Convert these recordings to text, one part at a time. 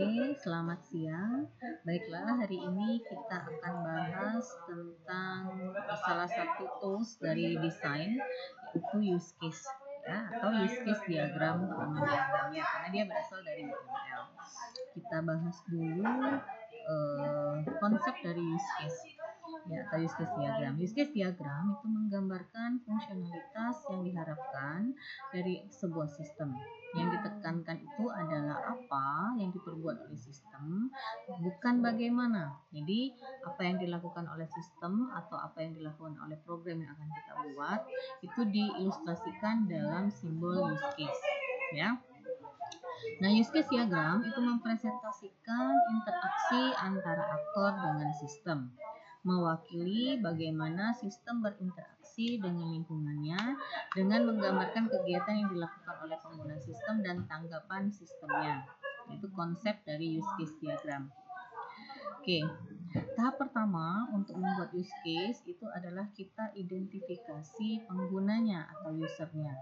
Oke, selamat siang. Baiklah, hari ini kita akan bahas tentang salah satu tools dari desain, yaitu use case, ya, atau use case diagram nama diagramnya, karena dia berasal dari UML. Kita bahas dulu konsep dari use case, ya, atau use case diagram. Use case diagram itu menggambarkan fungsionalitas yang diharapkan dari sebuah sistem. Yang ditekankan itu adalah apa yang diperbuat oleh sistem, bukan bagaimana. Jadi apa yang dilakukan oleh sistem atau apa yang dilakukan oleh program yang akan kita buat itu diilustrasikan dalam simbol use case, ya. Nah, use case diagram itu mempresentasikan interaksi antara aktor dengan sistem, mewakili bagaimana sistem berinteraksi dengan lingkungannya dengan menggambarkan kegiatan yang dilakukan oleh pengguna sistem dan tanggapan sistemnya. Itu konsep dari use case diagram. Oke, tahap pertama untuk membuat use case itu adalah kita identifikasi penggunanya atau usernya.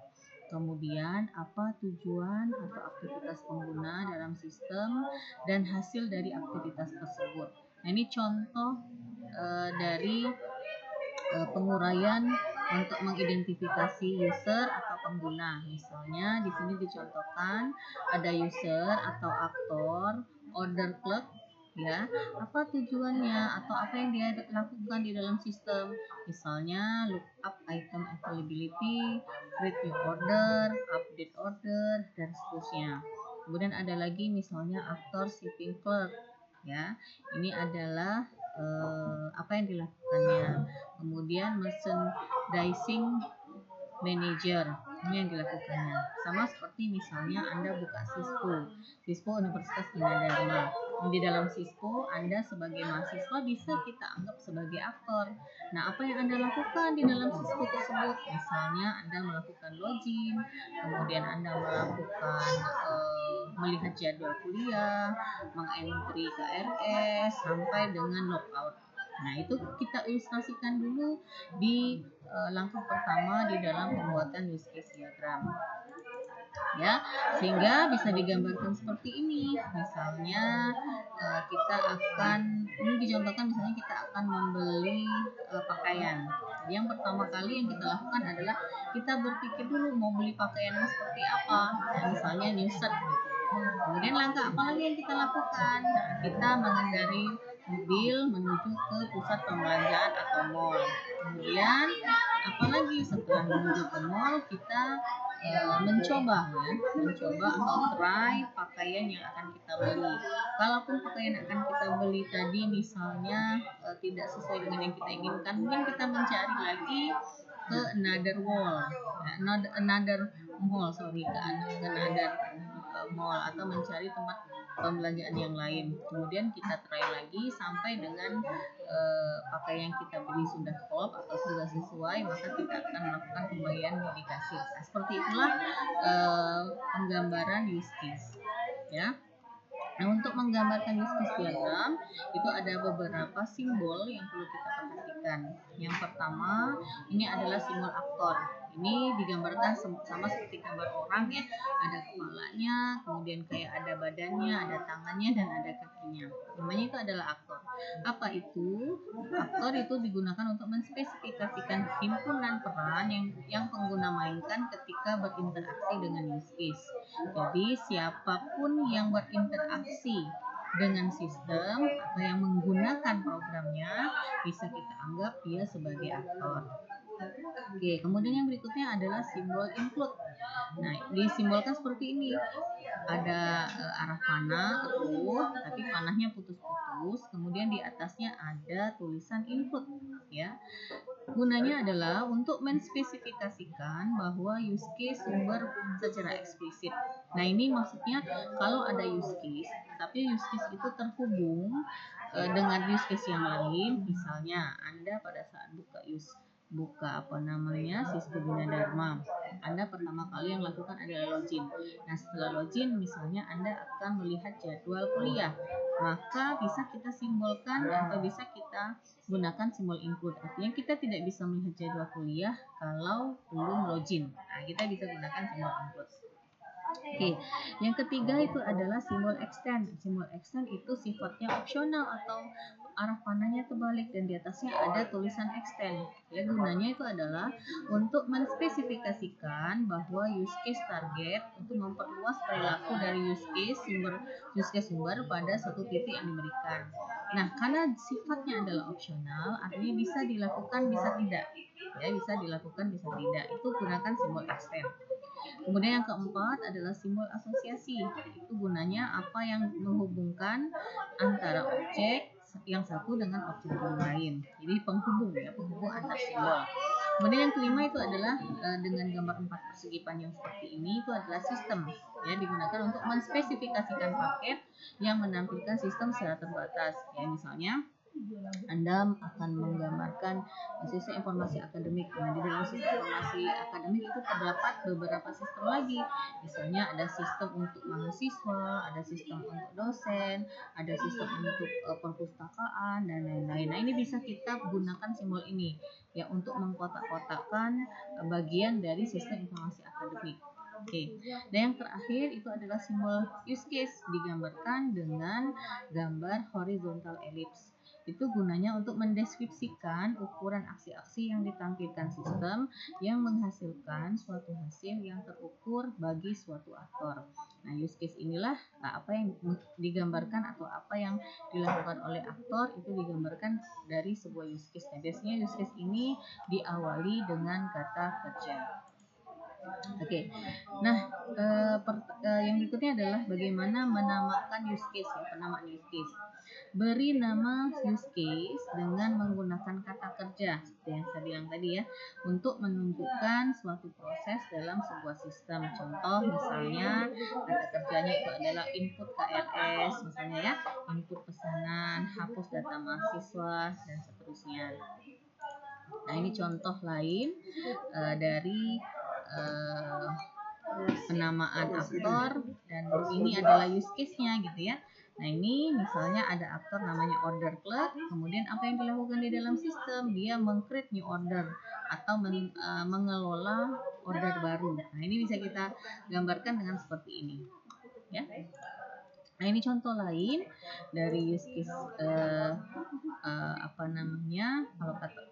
Kemudian apa tujuan atau aktivitas pengguna dalam sistem dan hasil dari aktivitas tersebut. Nah, ini contoh dari penguraian untuk mengidentifikasi user atau pengguna. Misalnya di sini dicontohkan ada user atau aktor, order clerk, ya. Apa tujuannya atau apa yang dia lakukan di dalam sistem? Misalnya lookup item availability, create new order, update order, dan seterusnya. Kemudian ada lagi misalnya aktor shipping clerk, ya. Ini adalah apa yang dilakukannya. Kemudian merchandising manager, ini yang dilakukannya. Sama seperti misalnya Anda buka Sispo Universitas Gunadarma. Di dalam Sispo, Anda sebagai mahasiswa bisa kita anggap sebagai aktor. Nah, apa yang Anda lakukan di dalam Sispo tersebut? Misalnya Anda melakukan login, kemudian Anda melakukan melihat jadwal kuliah, mengentry KRS, sampai dengan logout. Nah, itu kita ilustrasikan dulu di langkah pertama di dalam pembuatan use case diagram, ya, sehingga bisa digambarkan seperti ini. Misalnya kita akan, ini dicontohkan misalnya kita akan membeli pakaian. Yang pertama kali yang kita lakukan adalah kita berpikir dulu mau beli pakaian seperti apa. Nah, misalnya new shirt gitu. Kemudian langkah apa lagi yang kita lakukan? Nah, kita mengendarai mobil menuju ke pusat pembelanjaan atau mall. Kemudian apalagi setelah menuju ke mall kita mencoba atau try pakaian yang akan kita beli. Kalaupun pakaian yang akan kita beli tadi misalnya tidak sesuai dengan yang kita inginkan, mungkin kita mencari lagi ke another mall atau mencari tempat pembelanjaan yang lain. Kemudian kita try lagi sampai dengan pakaian yang kita beli sudah klop atau sudah sesuai, maka kita akan melakukan pembayaran di kasir. Nah, seperti itulah penggambaran use case, ya. Nah, untuk menggambarkan use case diagram itu ada beberapa simbol yang perlu kita perhatikan. Yang pertama, ini adalah simbol aktor. Ini digambarkan sama seperti gambar orang, ya. Ada kepalanya, kemudian kayak ada badannya, ada tangannya, dan ada kakinya. Namanya itu adalah aktor. Apa itu? Aktor itu digunakan untuk menspesifikasikan himpunan peran yang pengguna mainkan ketika berinteraksi dengan use case. Jadi siapapun yang berinteraksi dengan sistem atau yang menggunakan programnya bisa kita anggap dia sebagai aktor. Oke, kemudian yang berikutnya adalah simbol include. Nah, disimbolkan seperti ini. Ada arah panah ketuh, tapi panahnya putus-putus. Kemudian di atasnya ada tulisan input, ya. Gunanya adalah untuk menspesifikasikan bahwa use case sumber secara eksplisit. Nah, ini maksudnya kalau ada use case, tapi use case itu terhubung dengan use case yang lain. Misalnya Anda pada saat buka Sispo Gunadarma, Anda pertama kali yang lakukan adalah login. Nah, setelah login misalnya Anda akan melihat jadwal kuliah, maka bisa kita simbolkan atau bisa kita gunakan simbol include. Artinya kita tidak bisa melihat jadwal kuliah kalau belum login. Nah, kita bisa gunakan simbol include. Oke, yang ketiga itu adalah simbol extend. Simbol extend itu sifatnya opsional atau arah panahnya terbalik dan di atasnya ada tulisan extend. Ya, gunanya itu adalah untuk menspesifikasikan bahwa use case target untuk memperluas perilaku dari use case sumber pada satu titik yang diberikan. Nah, karena sifatnya adalah opsional, artinya bisa dilakukan, bisa tidak. Ya, bisa dilakukan, bisa tidak. Itu gunakan simbol extend. Kemudian yang keempat adalah simbol asosiasi. Itu gunanya apa yang menghubungkan antara objek yang satu dengan objek yang lain. Jadi penghubung ya, penghubung antar simbol. Kemudian yang kelima itu adalah dengan gambar 4 persegi panjang seperti ini, itu adalah sistem ya, digunakan untuk menspesifikasikan paket yang menampilkan sistem secara terbatas. Ya, misalnya Anda akan menggambarkan sistem informasi akademik. Nah, di dalam sistem informasi akademik itu terdapat beberapa sistem lagi. Misalnya ada sistem untuk mahasiswa, ada sistem untuk dosen, ada sistem untuk perpustakaan dan lain-lain. Nah, ini bisa kita gunakan simbol ini ya untuk mengkotak-kotakkan bagian dari sistem informasi akademik. Oke. Dan yang terakhir itu adalah simbol use case, digambarkan dengan gambar horizontal ellipse. Itu gunanya untuk mendeskripsikan ukuran aksi-aksi yang ditampilkan sistem yang menghasilkan suatu hasil yang terukur bagi suatu aktor. Nah, use case inilah apa yang digambarkan atau apa yang dilakukan oleh aktor itu digambarkan dari sebuah use case. Nah, biasanya use case ini diawali dengan kata kerja. Oke. Nah, yang berikutnya adalah bagaimana menamakan use case ya, penamaan use case. Beri nama use case dengan menggunakan kata kerja seperti yang saya bilang tadi ya, untuk menunjukkan suatu proses dalam sebuah sistem. Contoh misalnya kata kerjanya itu adalah input KRS misalnya ya, input pesanan, hapus data mahasiswa dan seterusnya. Nah, ini contoh lain dari penamaan aktor dan ini adalah use case-nya gitu ya. Nah, ini misalnya ada aktor namanya order clerk, kemudian apa yang dilakukan di dalam sistem? Dia meng-create new order atau mengelola order baru. Nah, ini bisa kita gambarkan dengan seperti ini. Ya. Nah, ini contoh lain dari use case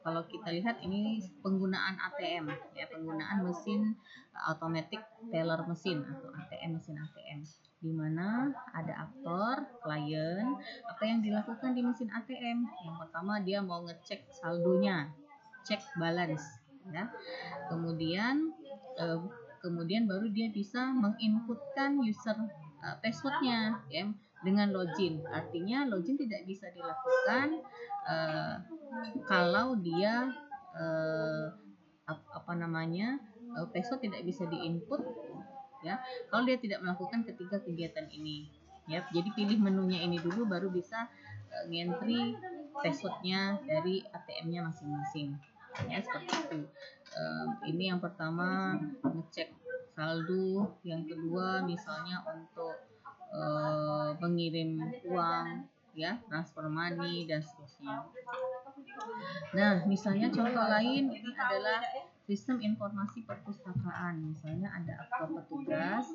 kalau kita lihat ini penggunaan ATM ya, penggunaan mesin automatic teller mesin atau ATM, mesin ATM, di mana ada aktor klien. Apa yang dilakukan di mesin ATM? Yang pertama dia mau ngecek saldonya, cek balance ya. Kemudian baru dia bisa menginputkan user passwordnya ya, dengan login. Artinya login tidak bisa dilakukan kalau dia password tidak bisa diinput ya, kalau dia tidak melakukan ketiga kegiatan ini ya. Jadi pilih menunya ini dulu baru bisa ngentry passwordnya dari ATM-nya masing-masing ya, seperti itu. Ini yang pertama ngecek saldo, yang kedua misalnya untuk mengirim uang ya, transfer money dan seterusnya. Nah, misalnya contoh lain ini adalah sistem informasi perpustakaan. Misalnya ada aktor petugas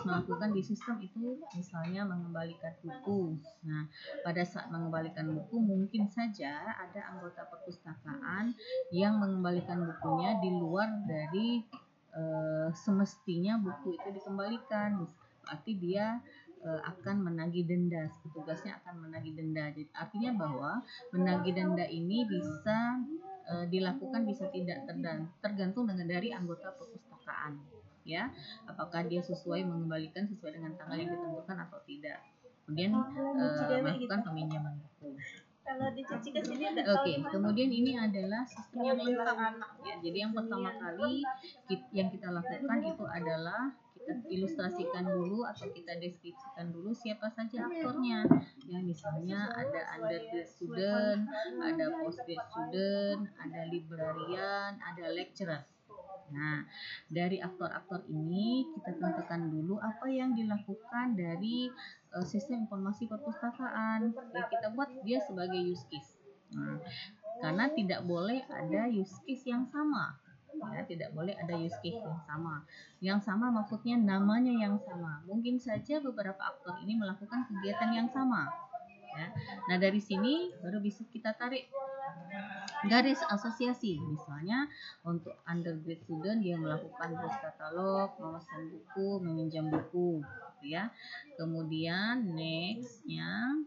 melakukan di sistem itu misalnya mengembalikan buku. Nah, pada saat mengembalikan buku mungkin saja ada anggota perpustakaan yang mengembalikan bukunya di luar dari semestinya buku itu dikembalikan. Berarti dia akan menagih denda, petugasnya akan menagih denda. Jadi, artinya bahwa menagih denda ini bisa dilakukan, bisa tidak, tergantung dari anggota perpustakaan ya, apakah dia mengembalikan sesuai dengan tanggal yang ditentukan atau tidak. Kemudian melakukan peminjaman buku. Oke, kemudian ini adalah sistem yang lengkap ya. Jadi yang pertama kali yang kita lakukan itu adalah kita ilustrasikan dulu atau kita deskripsikan dulu siapa saja aktornya. Ya, misalnya ada undergrad student, ada postgrad student, ada librarian, ada lecturer. Nah, dari aktor-aktor ini kita tentukan dulu apa yang dilakukan dari sistem informasi perpustakaan. Ya, kita buat dia sebagai use case. Nah, karena tidak boleh ada use case yang sama. Ya, tidak boleh ada use case yang sama. Yang sama maksudnya namanya yang sama. Mungkin saja beberapa aktor ini melakukan kegiatan yang sama. Ya. Nah, dari sini baru bisa kita tarik garis asosiasi. Misalnya untuk undergrad student dia melakukan browse katalog, memesan buku, meminjam buku, gitu ya. Kemudian nextnya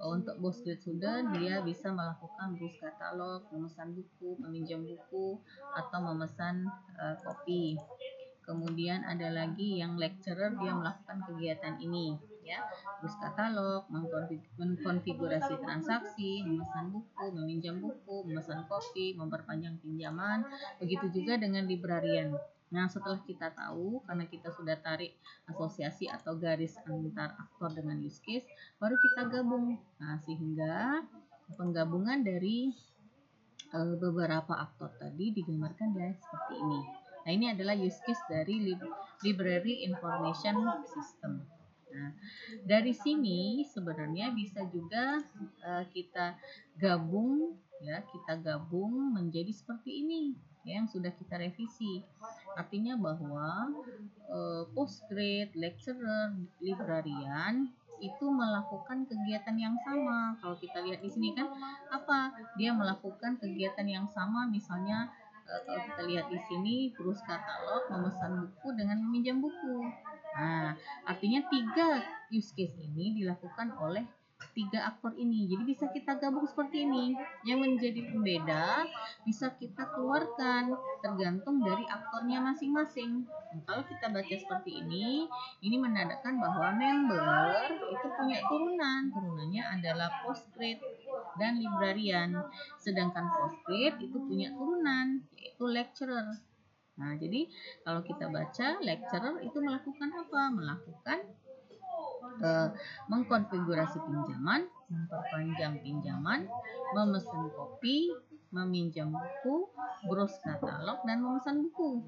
untuk postgrad student dia bisa melakukan browse katalog, memesan buku, meminjam buku, atau memesan kopi. Kemudian ada lagi yang lecturer dia melakukan kegiatan ini, ya, browse katalog, mengkonfigurasi transaksi, memesan buku, meminjam buku, memesan kopi, memperpanjang pinjaman. Begitu juga dengan librarian. Nah, setelah kita tahu, karena kita sudah tarik asosiasi atau garis antar aktor dengan use case, baru kita gabung. Nah, sehingga penggabungan dari beberapa aktor tadi digambarkan ya seperti ini. Nah, ini adalah use case dari Library Information System. Nah, dari sini sebenarnya bisa juga kita gabung menjadi seperti ini ya, yang sudah kita revisi. Artinya bahwa postgrad, lecturer, librarian itu melakukan kegiatan yang sama. Kalau kita lihat di sini kan apa? Dia melakukan kegiatan yang sama, misalnya kalau kita lihat di sini browse katalog, memesan buku dengan meminjam buku. Nah, artinya 3 use case ini dilakukan oleh 3 aktor ini. Jadi bisa kita gabung seperti ini. Yang menjadi pembeda bisa kita keluarkan tergantung dari aktornya masing-masing. Nah, kalau kita baca seperti ini menandakan bahwa member itu punya turunan. Turunannya adalah postgrad dan librarian. Sedangkan postgrad itu punya turunan, yaitu lecturer. Nah, jadi kalau kita baca, lecturer itu melakukan apa? Melakukan mengkonfigurasi pinjaman, memperpanjang pinjaman, memesan kopi, meminjam buku, browse katalog, dan memesan buku.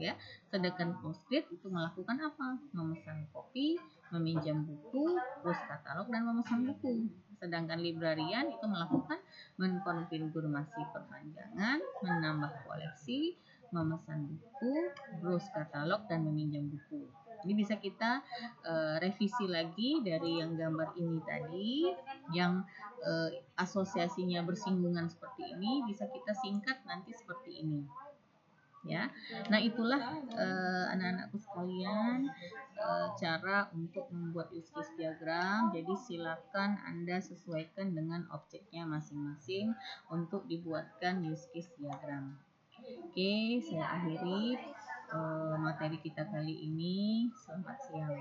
Ya, sedangkan postgrad itu melakukan apa? Memesan kopi, meminjam buku, browse katalog, dan memesan buku. Sedangkan librarian itu melakukan mengkonfigurasi perpanjangan, menambah koleksi, memesan buku, browse katalog, dan meminjam buku. Ini bisa kita revisi lagi dari yang gambar ini tadi, yang asosiasinya bersinggungan seperti ini, bisa kita singkat nanti seperti ini. Ya, nah itulah anak-anakku sekalian cara untuk membuat use case diagram. Jadi silakan Anda sesuaikan dengan objeknya masing-masing untuk dibuatkan use case diagram. Oke, saya akhiri materi kita kali ini. Selamat siang.